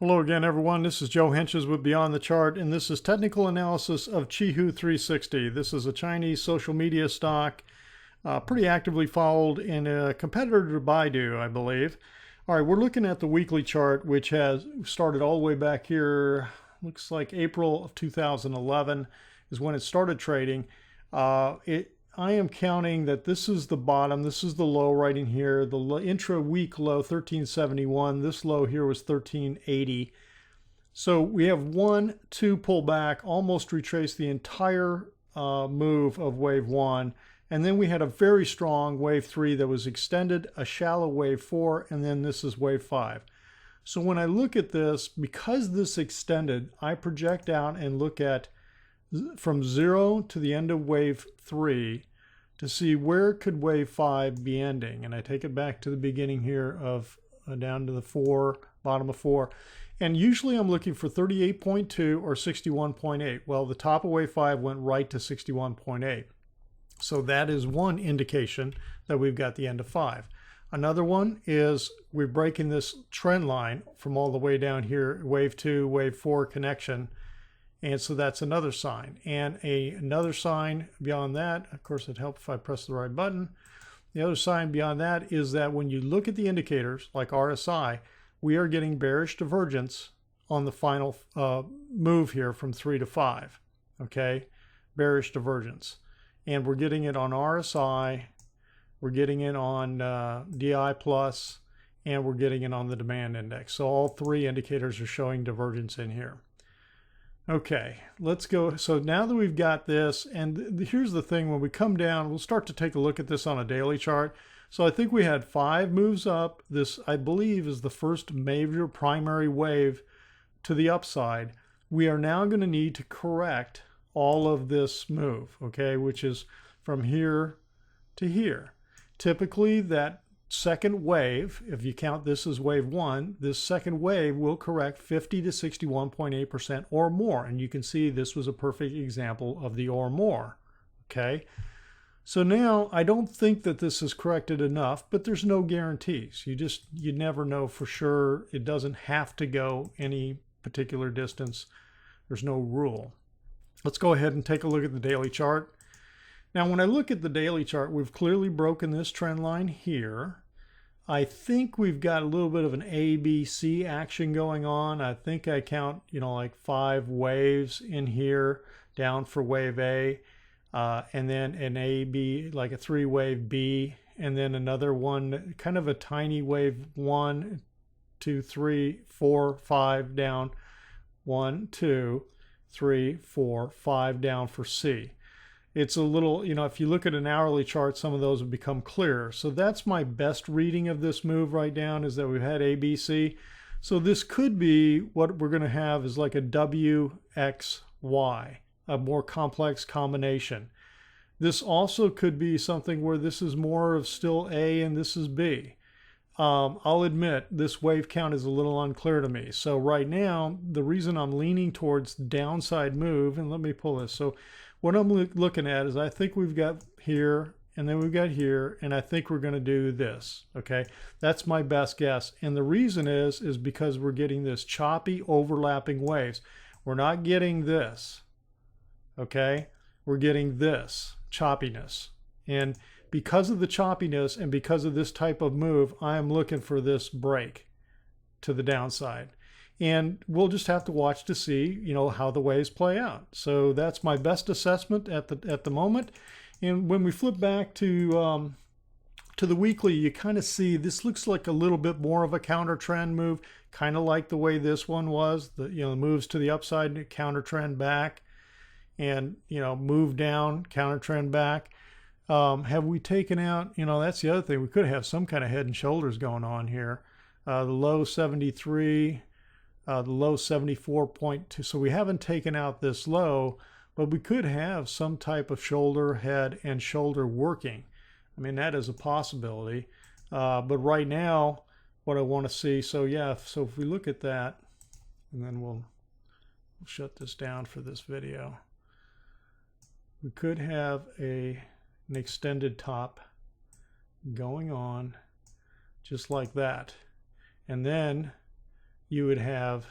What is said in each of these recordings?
Hello again, everyone. This is Joe Henches with Beyond the Chart, and this is technical analysis of Qihoo 360. This is a Chinese social media stock, pretty actively followed in a competitor to Baidu, I believe. All right, we're looking at the weekly chart, which has started all the way back here. Looks like April of 2011 is when it started trading. I am counting that this is the bottom, this is the low right in here, the intra-week low 1371, this low here was 1380. So we have 1, 2 pull back, almost retrace the entire move of wave 1, and then we had a very strong wave 3 that was extended, a shallow wave 4, and then this is wave 5. So when I look at this, because this extended, I project out and look at from 0 to the end of wave 3 to see where could wave 5 be ending. And I take it back to the beginning here of down to the 4, bottom of 4. And usually I'm looking for 38.2 or 61.8. Well, the top of wave 5 went right to 61.8. So that is one indication that we've got the end of 5. Another one is we're breaking this trend line from all the way down here, wave 2, wave 4 connection. And so that's another sign. And another sign beyond that, of course it helps if I press the right button. The other sign beyond that is that when you look at the indicators like RSI, we are getting bearish divergence on the final move here from 3 to 5. Okay, bearish divergence. And we're getting it on RSI, we're getting it on DI plus, and we're getting it on the demand index. So all three indicators are showing divergence in here. Okay, let's go. So now that we've got this, and here's the thing, when we come down, we'll start to take a look at this on a daily chart. So I think we had 5 moves up. This, I believe, is the first major primary wave to the upside. We are now going to need to correct all of this move, okay, which is from here to here. Typically, that second wave, if you count this as wave 1, this second wave will correct 50 to 61.8% or more. And you can see this was a perfect example of the or more. Okay. So now I don't think that this is corrected enough, but there's no guarantees. You never know for sure. It doesn't have to go any particular distance. There's no rule. Let's go ahead and take a look at the daily chart. Now, when I look at the daily chart, we've clearly broken this trend line here. I think we've got a little bit of an ABC action going on. I think I count, like 5 waves in here down for wave A, and then an AB, like a 3-wave B, and then another one, kind of a tiny wave 1, 2, 3, 4, 5 down, 1, 2, 3, 4, 5 down for C. It's a little, if you look at an hourly chart, some of those have become clearer. So that's my best reading of this move right down, is that we've had ABC. So this could be what we're going to have is like a WXY, a more complex combination. This also could be something where this is more of still A and this is B. I'll admit this wave count is a little unclear to me. So right now, the reason I'm leaning towards downside move, and let me pull this. So what I'm looking at is I think we've got here, and then we've got here, and I think we're going to do this. Okay, that's my best guess. And the reason is because we're getting this choppy overlapping waves. We're not getting this. Okay, we're getting this choppiness. And because of the choppiness and because of this type of move, I am looking for this break to the downside. And we'll just have to watch to see, how the waves play out. So that's my best assessment at the moment. And when we flip back to the weekly, you kind of see this looks like a little bit more of a counter trend move, kind of like the way this one was. The moves to the upside, counter trend back, and move down, counter trend back. Have we taken out? That's the other thing. We could have some kind of head and shoulders going on here. The low 73. The low 74.2. So we haven't taken out this low, but we could have some type of shoulder, head, and shoulder working. I mean, that is a possibility. But right now, what I want to see, so if we look at that, and then we'll shut this down for this video. We could have an extended top going on just like that. And then you would have,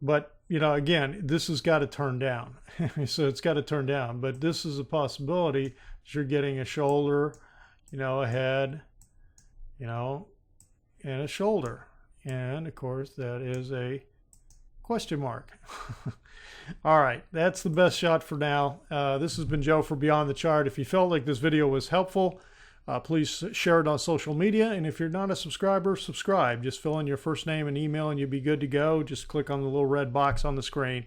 but you know, again, this has got to turn down. So it's got to turn down, but this is a possibility that you're getting a shoulder, you know, a head, you know, and a shoulder. And of course that is a question mark. All right, that's the best shot for now. This has been Joe for Beyond the Chart. If you felt like this video was helpful, please share it on social media. And if you're not a subscriber, subscribe. Just fill in your first name and email and you'll be good to go. Just click on the little red box on the screen.